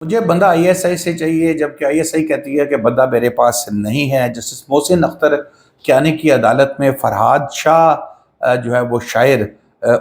मुझे बंदा आईएसआई से चाहिए, जबकि आईएसआई कहती है कि बंदा मेरे पास नहीं है। जस्टिस मोहसिन अख्तर कियानी की अदालत में फरहाद शाह जो है वो शायर,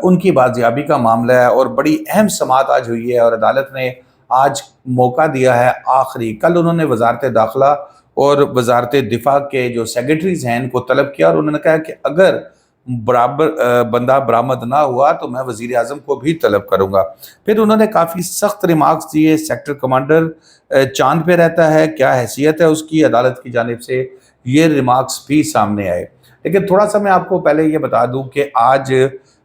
उनकी बाजियाबी का मामला है और बड़ी अहम समाअत आज हुई है और अदालत ने आज मौका दिया है आखिरी। कल उन्होंने वजारत दाखिला और वजारत दिफा के जो सेक्रेटरीज हैं इनको तलब किया और उन्होंने कहा कि अगर बंदा बरामद ना हुआ तो मैं वज़ीर आज़म को भी तलब करूंगा। फिर उन्होंने काफ़ी सख्त रिमार्क्स दिए। सेक्टर कमांडर चांद पे रहता है, क्या हैसियत है उसकी अदालत की जानिब से, ये रिमार्क्स भी सामने आए। लेकिन थोड़ा सा मैं आपको पहले ये बता दूं कि आज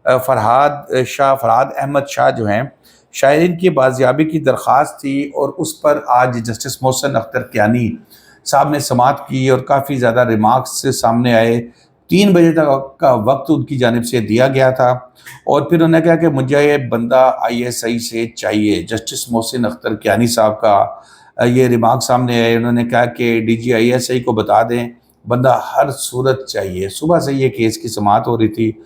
फरहाद अहमद शाह जो हैं, शायरीन की बाजियाबी की दरख्वास्त थी और उस पर आज जस्टिस मोहसिन अख्तर कियानी साहब ने समाअत की और काफ़ी ज़्यादा रिमार्क्स सामने आए। 3 बजे तक का वक्त उनकी जानिब से दिया गया था और फिर उन्होंने कहा कि मुझे ये बंदा आईएसआई से चाहिए। जस्टिस मोहसिन अख्तर कियानी साहब का ये रिमार्क सामने आए। उन्होंने कहा कि डीजी आईएसआई को बता दें बंदा हर सूरत चाहिए। सुबह से ये केस की समाअत हो रही थी,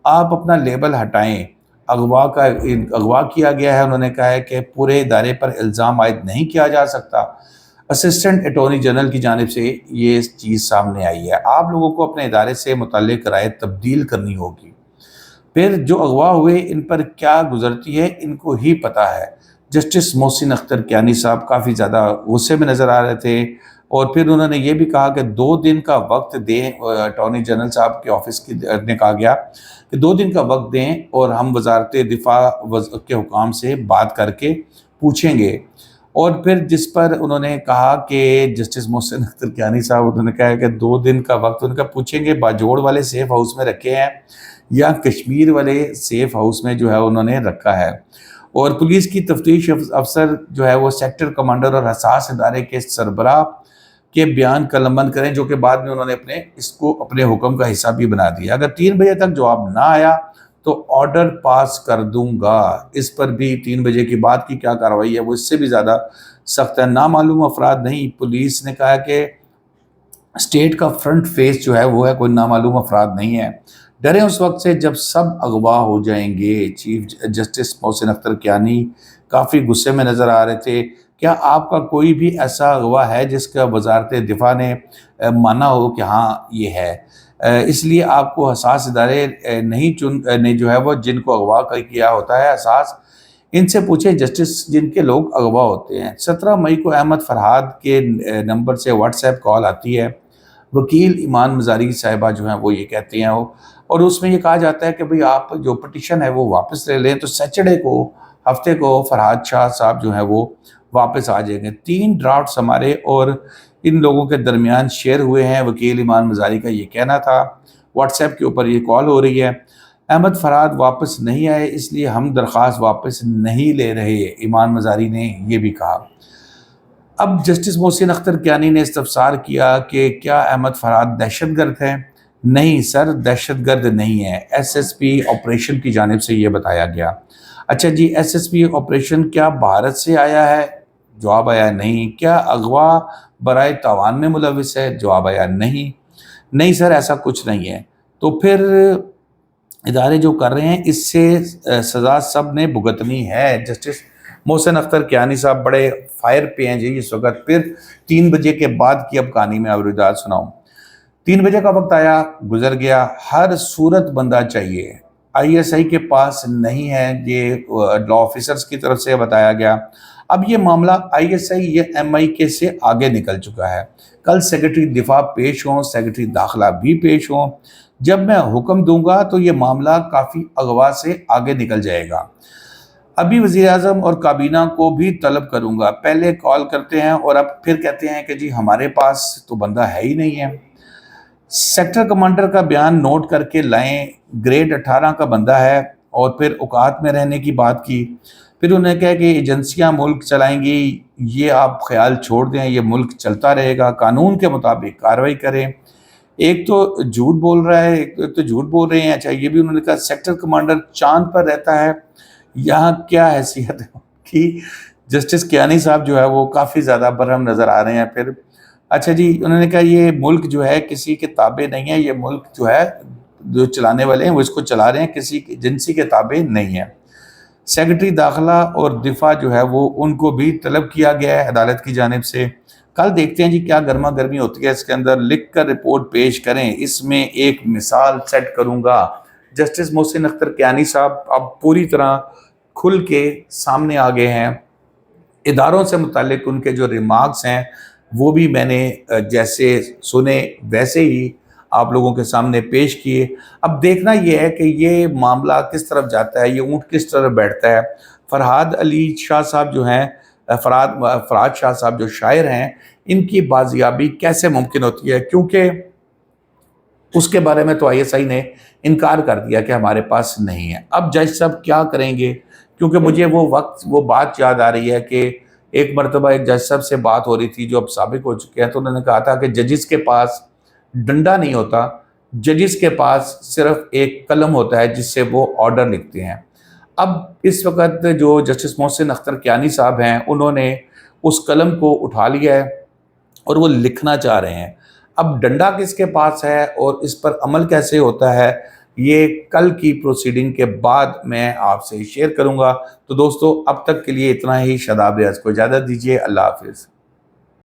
आप अपना लेबल हटाएं। अगवा किया गया है। उन्होंने कहा है कि पूरे इदारे पर इल्ज़ाम आयद नहीं किया जा सकता। असिस्टेंट अटॉर्नी जनरल की जानिब से ये चीज़ सामने आई है। आप लोगों को अपने इदारे से मुतल्लिक़ राय तब्दील करनी होगी। फिर जो अगवा हुए इन पर क्या गुजरती है इनको ही पता है। जस्टिस मोहसिन अख्तर कियानी साहब काफ़ी ज़्यादा गुस्से में नज़र आ रहे थे और फिर उन्होंने ये भी कहा कि 2 दिन का वक्त दें। अटॉर्नी जनरल साहब के ऑफिस की ने कहा गया कि 2 दिन का वक्त दें और हम वजारत दिफा के हुकाम से बात करके पूछेंगे। और फिर जिस पर उन्होंने कहा कि जस्टिस मोहसिन अख्तर कियानी साहब, उन्होंने कहा कि 2 दिन का वक्त उनका पूछेंगे बाजोड़ वाले सेफ हाउस में रखे हैं या कश्मीर वाले सेफ हाउस में जो है उन्होंने रखा है। और पुलिस की तफ्तीश अफसर जो है वो सेक्टर कमांडर और हसास इदारे के सरबराह के बयान कलमबंद करें, जो कि बाद में उन्होंने इसको अपने हुक्म का हिस्सा भी बना दिया। अगर 3 बजे तक जवाब ना आया तो ऑर्डर पास कर दूंगा। इस पर भी 3 बजे के बाद की क्या कार्रवाई है वो इससे भी ज़्यादा सख्त है। नामालूम अफराद नहीं, पुलिस ने कहा कि स्टेट का फ्रंट फेस जो है वो है, कोई नामालूम अफराद नहीं है। डरे उस वक्त से जब सब अगवा हो जाएंगे। चीफ जस्टिस मोहसिन अख्तर कियानी काफ़ी गुस्से में नज़र आ रहे थे। क्या आपका कोई भी ऐसा अगवा है जिसका वजारत दिफा ने माना हो कि हाँ ये है, इसलिए आपको हसास इदारे नहीं ने जो है वो जिनको अगवा किया होता है हसास, इनसे पूछें जस्टिस जिनके लोग अगवा होते हैं। 17 मई को अहमद फरहाद के नंबर से व्हाट्सएप कॉल आती है। वकील ईमान मजारी साहिबा जो हैं वो ये कहती हैं वो, और उसमें ये कहा जाता है कि भाई आप जो पटिशन है वो वापस ले लें। तो सैटरडे को, हफ्ते को फरहाद शाह साहब जो हैं वो वापस आ जाएंगे। 3 ड्राफ्ट्स हमारे और इन लोगों के दरमियान शेयर हुए हैं। वकील ईमान मजारी का ये कहना था। व्हाट्सएप के ऊपर ये कॉल हो रही है। अहमद फरहाद वापस नहीं आए इसलिए हम दरख्वास्त वापस नहीं ले रहे, ईमान मजारी ने ये भी कहा। अब जस्टिस मोहसिन अख्तर कियानी ने इस्तफसार किया कि क्या अहमद फरहाद दहशतगर्द है? नहीं सर, दहशतगर्द नहीं है। एसएसपी ऑपरेशन की जानिब से ये बताया गया। अच्छा जी, एसएसपी ऑपरेशन क्या भारत से आया है? जवाब आया नहीं। क्या अगवा बराए तावान में मुलविस है? जवाब आया नहीं। नहीं सर, ऐसा कुछ नहीं है। तो फिर इदारे जो कर रहे हैं इससे सज़ा सब ने भुगतनी है। जस्टिस मोहसिन अख्तर कियानी साहब बड़े फायर पे हैं जी इस वक्त। फिर 3 बजे के बाद की अब कहानी में आवरिदात सुनाऊं। 3 बजे का वक्त आया, गुजर गया। हर सूरत बंदा चाहिए, आईएसआई के पास नहीं है, ये लॉ ऑफिसर्स की तरफ से बताया गया। अब ये मामला आईएसआई या एमआईके से आगे निकल चुका है। कल सेक्रेटरी दिफा पेश हों, सेक्रेटरी दाखिला भी पेश हों। जब मैं हुक्म दूंगा तो ये मामला काफ़ी अगवा से आगे निकल जाएगा। अभी वज़ीर आज़म और काबीना को भी तलब करूंगा। पहले कॉल करते हैं और अब फिर कहते हैं कि जी हमारे पास तो बंदा है ही नहीं है। सेक्टर कमांडर का बयान नोट करके लाएं। ग्रेड 18 का बंदा है और फिर औकात में रहने की बात की। फिर उन्हें कहा कि एजेंसियां मुल्क चलाएंगी, ये आप ख्याल छोड़ दें, ये मुल्क चलता रहेगा, कानून के मुताबिक कार्रवाई करें। एक तो झूठ बोल रहा है, एक तो झूठ बोल रहे हैं। अच्छा, ये भी उन्होंने कहा सेक्टर कमांडर चांद पर रहता है, यहाँ क्या हैसियत है कि जस्टिस कियानी साहब जो है वो काफ़ी ज़्यादा बरहम नज़र आ रहे हैं। फिर अच्छा जी, उन्होंने कहा ये मुल्क जो है किसी के ताबे नहीं है, ये मुल्क जो है जो चलाने वाले हैं वो इसको चला रहे हैं, किसी एजेंसी के ताबे नहीं है। سیکرٹری داخلہ اور دفاع جو ہے وہ ان کو بھی طلب کیا گیا ہے عدالت کی جانب سے۔ کل دیکھتے ہیں جی کیا گرما گرمی ہوتی ہے اس کے اندر، لکھ کر رپورٹ پیش کریں۔ اس میں ایک مثال سیٹ کروں گا، جسٹس محسن اختر کیانی صاحب اب پوری طرح کھل کے سامنے آ گئے ہیں۔ اداروں سے متعلق ان کے جو ریمارکس ہیں وہ بھی میں نے جیسے سنے ویسے ہی آپ لوگوں کے سامنے پیش کیے۔ اب دیکھنا یہ ہے کہ یہ معاملہ کس طرف جاتا ہے، یہ اونٹ کس طرف بیٹھتا ہے۔ فرحاد علی شاہ صاحب جو ہیں، فرحاد شاہ صاحب جو شاعر ہیں، ان کی بازیابی کیسے ممکن ہوتی ہے، کیونکہ اس کے بارے میں تو آئی ایس آئی نے انکار کر دیا کہ ہمارے پاس نہیں ہے۔ اب جج صاحب کیا کریں گے، کیونکہ مجھے وہ بات یاد آ رہی ہے کہ ایک مرتبہ ایک جج صاحب سے بات ہو رہی تھی جو اب سابق ہو چکے ہیں، تو انہوں نے کہا تھا کہ ججز کے پاس ڈنڈا نہیں ہوتا، ججز کے پاس صرف ایک قلم ہوتا ہے جس سے وہ آرڈر لکھتے ہیں۔ اب اس وقت جو جسٹس محسن اختر کیانی صاحب ہیں انہوں نے اس قلم کو اٹھا لیا ہے اور وہ لکھنا چاہ رہے ہیں۔ اب ڈنڈا کس کے پاس ہے اور اس پر عمل کیسے ہوتا ہے، یہ کل کی پروسیڈنگ کے بعد میں آپ سے شیئر کروں گا۔ تو دوستو اب تک کے لیے اتنا ہی، شاداب ریاض کو اجازت دیجیے، اللہ حافظ۔